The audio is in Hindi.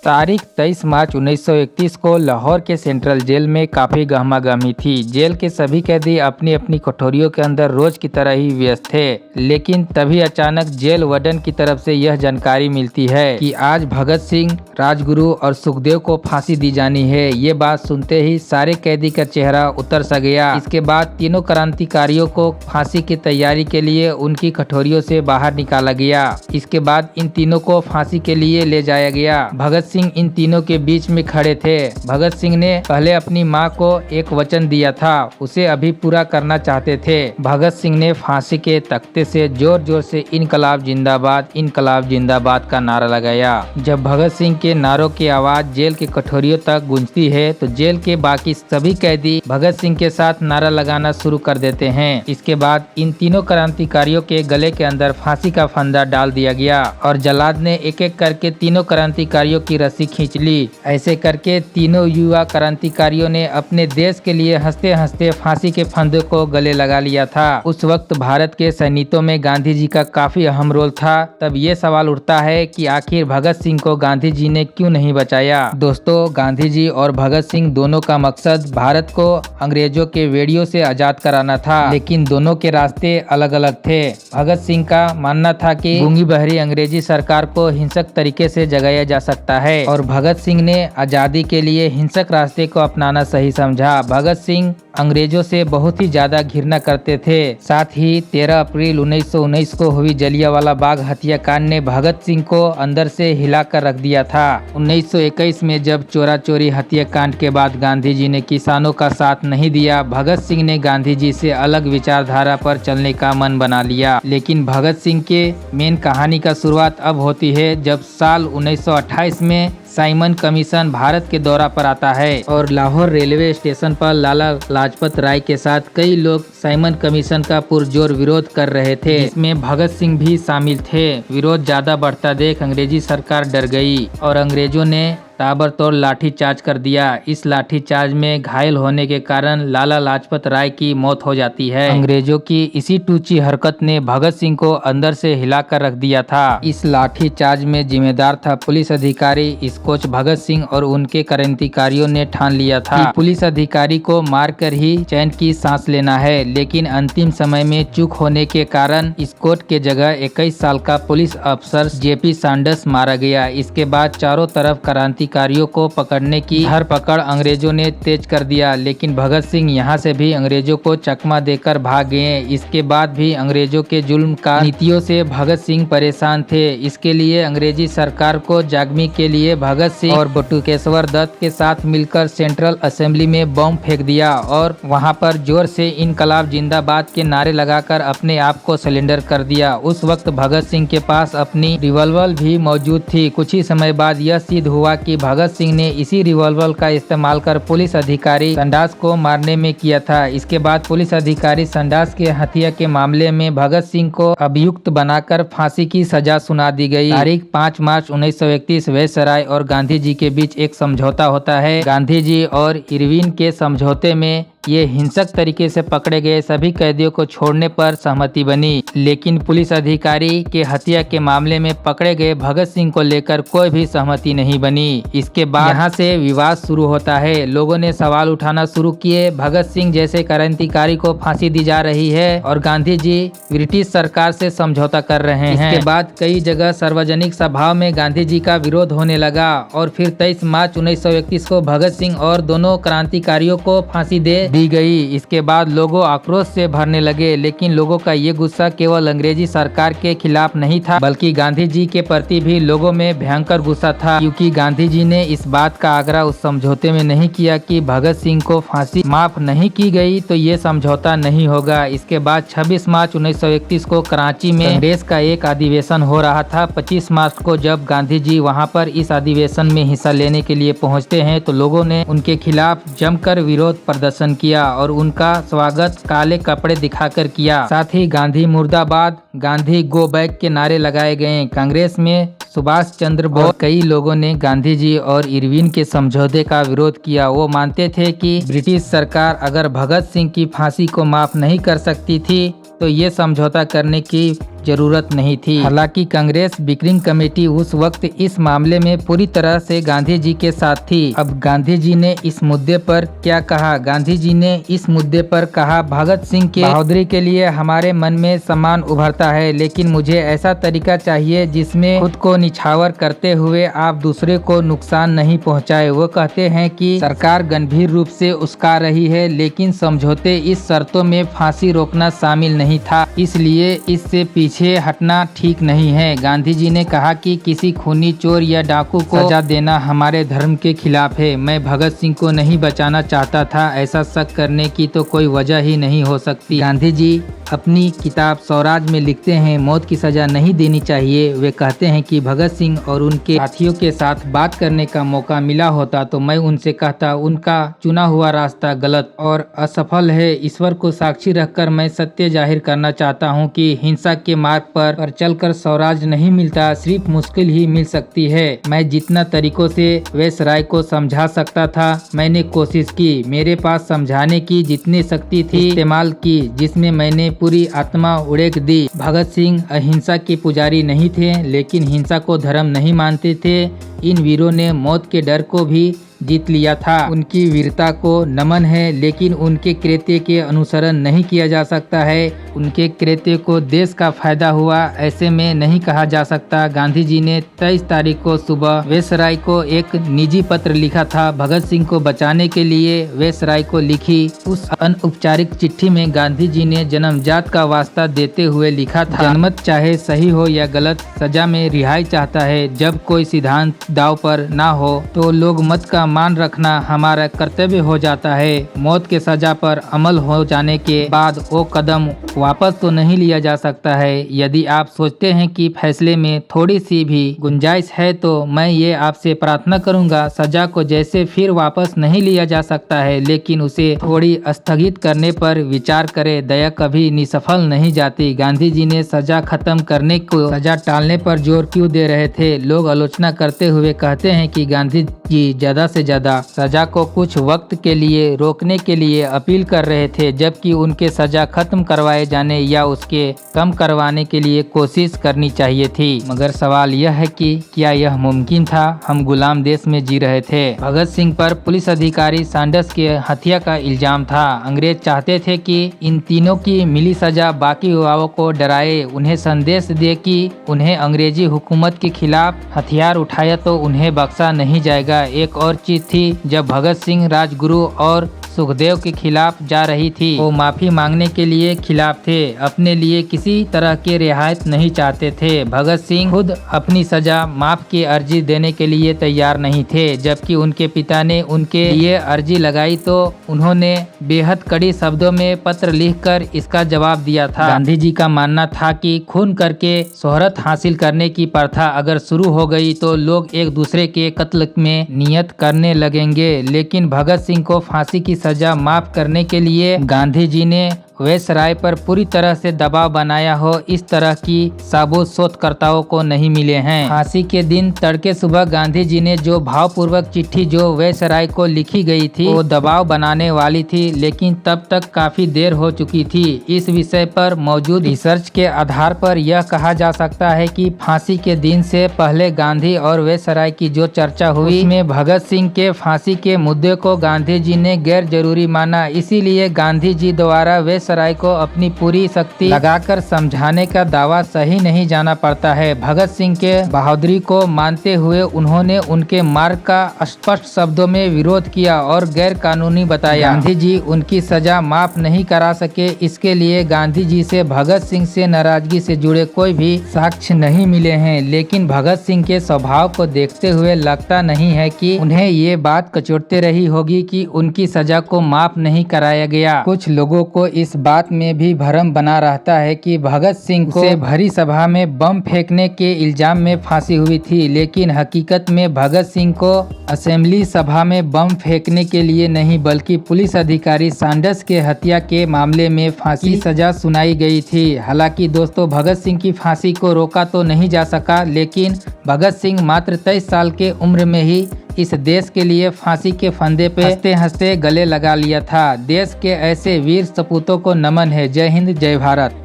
तारीख 23 मार्च 1931 को लाहौर के सेंट्रल जेल में काफ़ी गहमागहमी थी। जेल के सभी कैदी अपनी अपनी कोठरियों के अंदर रोज की तरह ही व्यस्त थे, लेकिन तभी अचानक जेल वार्डन की तरफ से यह जानकारी मिलती है कि आज भगत सिंह, राजगुरु और सुखदेव को फांसी दी जानी है। ये बात सुनते ही सारे कैदी का चेहरा उतर सा गया। इसके बाद तीनों क्रांतिकारियों को फांसी की तैयारी के लिए उनकी कठोरियों से बाहर निकाला गया। इसके बाद इन तीनों को फांसी के लिए ले जाया गया। भगत सिंह इन तीनों के बीच में खड़े थे। भगत सिंह ने पहले अपनी मां को एक वचन दिया था, उसे अभी पूरा करना चाहते थे। भगत सिंह ने फांसी के तख्ते से जोर जोर से इनकलाब जिंदाबाद का नारा लगाया। जब भगत सिंह के नारों की आवाज जेल के कठोरियों तक गूंजती है तो जेल के बाकी सभी कैदी भगत सिंह के साथ नारा लगाना शुरू कर देते हैं। इसके बाद इन तीनों क्रांतिकारियों के गले के अंदर फांसी का फंदा डाल दिया गया और जल्लाद ने एक एक करके तीनों क्रांतिकारियों की रस्सी खींच ली। ऐसे करके तीनों युवा क्रांतिकारियों ने अपने देश के लिए हंसते हंसते फांसी के फंदे को गले लगा लिया था। उस वक्त भारत के सैनिकों में गांधी जी का काफी अहम रोल था। तब ये सवाल उठता है कि आखिर भगत सिंह को गांधी जी ने क्यों नहीं बचाया। दोस्तों, गांधी जी और भगत सिंह दोनों का मकसद भारत को अंग्रेजों के वेड़ियों से आजाद कराना था, लेकिन दोनों के रास्ते अलग अलग थे। भगत सिंह का मानना था कि गूंगी बहरी अंग्रेजी सरकार को हिंसक तरीके से जगाया जा सकता है और भगत सिंह ने आजादी के लिए हिंसक रास्ते को अपनाना सही समझा। भगत सिंह अंग्रेजों से बहुत ही ज्यादा घृणा करते थे। साथ ही 13 अप्रैल 1919 को हुई जलियांवाला बाग हत्याकांड ने भगत सिंह को अंदर से हिलाकर रख दिया था। 1921 में जब चोरा चोरी हत्याकांड के बाद गांधी जी ने किसानों का साथ नहीं दिया, भगत सिंह ने गांधी जी से अलग विचारधारा पर चलने का मन बना लिया। लेकिन भगत सिंह के मेन कहानी का शुरुआत अब होती है जब साल 1928 में साइमन कमीशन भारत के दौरा पर आता है और लाहौर रेलवे स्टेशन पर लाला लाजपत राय के साथ कई लोग साइमन कमीशन का पुरजोर विरोध कर रहे थे। इसमें भगत सिंह भी शामिल थे। विरोध ज्यादा बढ़ता देख अंग्रेजी सरकार डर गई और अंग्रेजों ने ताबड़तोड़ लाठीचार्ज कर दिया। इस लाठीचार्ज में घायल होने के कारण लाला लाजपत राय की मौत हो जाती है। अंग्रेजों की इसी टूची हरकत ने भगत सिंह को अंदर से हिलाकर रख दिया था। इस लाठीचार्ज में जिम्मेदार था पुलिस अधिकारी स्कॉच। भगत सिंह और उनके क्रांतिकारियों ने ठान लिया था कि पुलिस अधिकारी को मारकर ही चैन की सांस लेना है, लेकिन अंतिम समय में चूक होने के कारण स्कॉच के जगह 21 साल का पुलिस अफसर जेपी सैंडर्स मारा गया। इसके बाद चारों तरफ क्रांतिकारियों को पकड़ने की धरपकड़ अंग्रेजों ने तेज कर दिया, लेकिन भगत सिंह यहाँ से भी अंग्रेजों को चकमा देकर भाग गए। इसके बाद भी अंग्रेजों के जुल्म का नीतियों से भगत सिंह परेशान थे। इसके लिए अंग्रेजी सरकार को जागने के लिए भगत सिंह और बटुकेश्वर दत्त के साथ मिलकर सेंट्रल असेंबली में बम फेंक दिया और वहां पर जोर से इनकलाब जिंदाबाद के नारे लगाकर अपने आप को सिलेंडर कर दिया। उस वक्त भगत सिंह के पास अपनी रिवॉल्वर भी मौजूद थी। कुछ ही समय बाद यह सिद्ध हुआ कि भगत सिंह ने इसी रिवॉल्वर का इस्तेमाल कर पुलिस अधिकारी संडास को मारने में किया था। इसके बाद पुलिस अधिकारी संडास के हत्या के मामले में भगत सिंह को अभियुक्त बनाकर फांसी की सजा सुना दी गई। तारीख 5 मार्च 1931 वायसराय और गांधी जी के बीच एक समझौता होता है। गांधी जी और इरविन के समझौते में ये हिंसक तरीके से पकड़े गए सभी कैदियों को छोड़ने पर सहमति बनी, लेकिन पुलिस अधिकारी के हत्या के मामले में पकड़े गए भगत सिंह को लेकर कोई भी सहमति नहीं बनी। इसके बाद यहाँ से विवाद शुरू होता है। लोगों ने सवाल उठाना शुरू किए, भगत सिंह जैसे क्रांतिकारी को फांसी दी जा रही है और गांधी जी ब्रिटिश सरकार से समझौता कर रहे हैं। इसके बाद कई जगह सार्वजनिक सभाओं में गांधी जी का विरोध होने लगा और फिर 23 मार्च 1931 को भगत सिंह और दोनों क्रांतिकारियों को फांसी दे दी गई। इसके बाद लोगों आक्रोश से भरने लगे, लेकिन लोगों का ये गुस्सा केवल अंग्रेजी सरकार के खिलाफ नहीं था, बल्कि गांधी जी के प्रति भी लोगों में भयंकर गुस्सा था, क्योंकि गांधी जी ने इस बात का आग्रह उस समझौते में नहीं किया कि भगत सिंह को फांसी माफ नहीं की गई तो ये समझौता नहीं होगा। इसके बाद 26 मार्च 1931 को कराची में कांग्रेस का एक अधिवेशन हो रहा था। 25 मार्च को जब गांधी जी वहाँ पर इस अधिवेशन में हिस्सा लेने के लिए पहुँचते हैं तो लोगों ने उनके खिलाफ जमकर विरोध प्रदर्शन किया और उनका स्वागत काले कपड़े दिखाकर किया। साथ ही गांधी मुर्दाबाद, गांधी गो बैक के नारे लगाए गए। कांग्रेस में सुभाष चंद्र बोस और कई लोगों ने गांधी जी और इरविन के समझौते का विरोध किया। वो मानते थे कि ब्रिटिश सरकार अगर भगत सिंह की फांसी को माफ नहीं कर सकती थी तो ये समझौता करने की जरूरत नहीं थी। हालांकि कांग्रेस वर्किंग कमेटी उस वक्त इस मामले में पूरी तरह से गांधी जी के साथ थी। अब गांधी जी ने इस मुद्दे पर क्या कहा? गांधी जी ने इस मुद्दे पर कहा, भगत सिंह के बहादुरी के लिए हमारे मन में सम्मान उभरता है, लेकिन मुझे ऐसा तरीका चाहिए जिसमें खुद को निछावर करते हुए आप दूसरे को नुकसान नहीं पहुंचाए। वो कहते हैं कि सरकार गंभीर रूप से उस्का रही है, लेकिन समझौते इस शर्तों में फांसी रोकना शामिल नहीं था, इसलिए इससे पीछे हटना ठीक नहीं है। गांधी जी ने कहा कि किसी खूनी, चोर या डाकू को सजा देना हमारे धर्म के खिलाफ है। मैं भगत सिंह को नहीं बचाना चाहता था, ऐसा शक करने की तो कोई वजह ही नहीं हो सकती। गांधी जी अपनी किताब स्वराज में लिखते हैं, मौत की सजा नहीं देनी चाहिए। वे कहते हैं कि भगत सिंह और उनके साथियों के साथ बात करने का मौका मिला होता तो मैं उनसे कहता, उनका चुना हुआ रास्ता गलत और असफल है। ईश्वर को साक्षी रखकर मैं सत्य जाहिर करना चाहता हूं कि हिंसा के मार्ग पर चलकर स्वराज नहीं मिलता, सिर्फ मुश्किल ही मिल सकती है। मैं जितना तरीकों से वैसराय को समझा सकता था मैंने कोशिश की। मेरे पास समझाने की जितनी शक्ति थी इस्तेमाल की, जिसमें मैंने पूरी आत्मा उड़ेक दी। भगत सिंह अहिंसा के पुजारी नहीं थे, लेकिन हिंसा को धर्म नहीं मानते थे। इन वीरों ने मौत के डर को भी जीत लिया था। उनकी वीरता को नमन है, लेकिन उनके कृत्य के अनुसरण नहीं किया जा सकता है। उनके कृत्य को देश का फायदा हुआ ऐसे में नहीं कहा जा सकता। गांधी जी ने 23 तारीख को सुबह वैसराय को एक निजी पत्र लिखा था। भगत सिंह को बचाने के लिए वैसराय को लिखी उस अनौपचारिक चिट्ठी में गांधी जी ने जन्मजात का वास्ता देते हुए लिखा था, जनमत चाहे सही हो या गलत, सजा में रिहाई चाहता है। जब कोई सिद्धांत दाव पर ना हो तो लोग मत का मान रखना हमारा कर्तव्य हो जाता है। मौत के सजा पर अमल हो जाने के बाद वो कदम वापस तो नहीं लिया जा सकता है। यदि आप सोचते हैं कि फैसले में थोड़ी सी भी गुंजाइश है तो मैं ये आपसे प्रार्थना करूंगा, सजा को जैसे फिर वापस नहीं लिया जा सकता है, लेकिन उसे थोड़ी स्थगित करने पर विचार करें। दया कभी निसफल नहीं जाती। गांधी जी ने सजा खत्म करने को सजा टालने पर जोर क्यों दे रहे थे? लोग आलोचना करते हुए कहते हैं कि गांधी जी ज्यादा से ज्यादा सजा को कुछ वक्त के लिए रोकने के लिए अपील कर रहे थे, जबकि उनके सजा खत्म करवाए जाने या उसके कम करवाने के लिए कोशिश करनी चाहिए थी। मगर सवाल यह है कि क्या यह मुमकिन था? हम गुलाम देश में जी रहे थे। भगत सिंह पर पुलिस अधिकारी सैंडर्स के हत्या का इल्जाम था। अंग्रेज चाहते थे कि इन तीनों की मिली सजा बाकी युवाओं को डराए, उन्हें संदेश दे कि उन्हें अंग्रेजी हुकूमत के खिलाफ हथियार उठाया तो उन्हें बख्शा नहीं जाएगा। एक और चीज थी, जब भगत सिंह राजगुरु और सुखदेव के खिलाफ जा रही थी, वो माफी मांगने के लिए खिलाफ थे, अपने लिए किसी तरह के रियायत नहीं चाहते थे। भगत सिंह खुद अपनी सजा माफ की अर्जी देने के लिए तैयार नहीं थे। जबकि उनके पिता ने उनके लिए अर्जी लगाई तो उन्होंने बेहद कड़ी शब्दों में पत्र लिखकर इसका जवाब दिया था। गांधी जी का मानना था कि खून करके शोहरत हासिल करने की प्रथा अगर शुरू हो गई तो लोग एक दूसरे के कत्ल में नियत करने लगेंगे। लेकिन भगत सिंह को फांसी की सजा माफ करने के लिए गांधी जी ने वैसराय पर पूरी तरह से दबाव बनाया हो, इस तरह की सबूत शोधकर्ताओं को नहीं मिले हैं। फांसी के दिन तड़के सुबह गांधी जी ने जो भावपूर्वक चिट्ठी जो वैसराय को लिखी गई थी वो दबाव बनाने वाली थी, लेकिन तब तक काफी देर हो चुकी थी। इस विषय पर मौजूद रिसर्च के आधार पर यह कहा जा सकता है कि फांसी के दिन से पहले गांधी और वैसराय की जो चर्चा हुई उसमें भगत सिंह के फांसी के मुद्दे को गांधी जी ने गैर जरूरी माना। इसीलिए गांधी जी द्वारा वैसराय को अपनी पूरी शक्ति लगाकर समझाने का दावा सही नहीं जाना पड़ता है। भगत सिंह के बहादुरी को मानते हुए उन्होंने उनके मार्ग का स्पष्ट शब्दों में विरोध किया और गैर कानूनी बताया। गांधी जी उनकी सजा माफ नहीं करा सके, इसके लिए गांधी जी से भगत सिंह से नाराजगी से जुड़े कोई भी साक्ष्य नहीं मिले हैं। लेकिन भगत सिंह के स्वभाव को देखते हुए लगता नहीं है कि उन्हें ये बात कचोटते रही होगी कि उनकी सजा को माफ नहीं कराया गया। कुछ लोगों को इस बात में भी भ्रम बना रहता है कि भगत सिंह को भरी सभा में बम फेंकने के इल्जाम में फांसी हुई थी, लेकिन हकीकत में भगत सिंह को असेंबली सभा में बम फेंकने के लिए नहीं बल्कि पुलिस अधिकारी सैंडर्स के हत्या के मामले में फांसी की सजा सुनाई गई थी। हालांकि दोस्तों, भगत सिंह की फांसी को रोका तो नहीं जा सका, लेकिन भगत सिंह मात्र 23 साल के उम्र में ही इस देश के लिए फांसी के फंदे पे हंसते हंसते गले लगा लिया था। देश के ऐसे वीर सपूतों को नमन है। जय हिंद, जय भारत।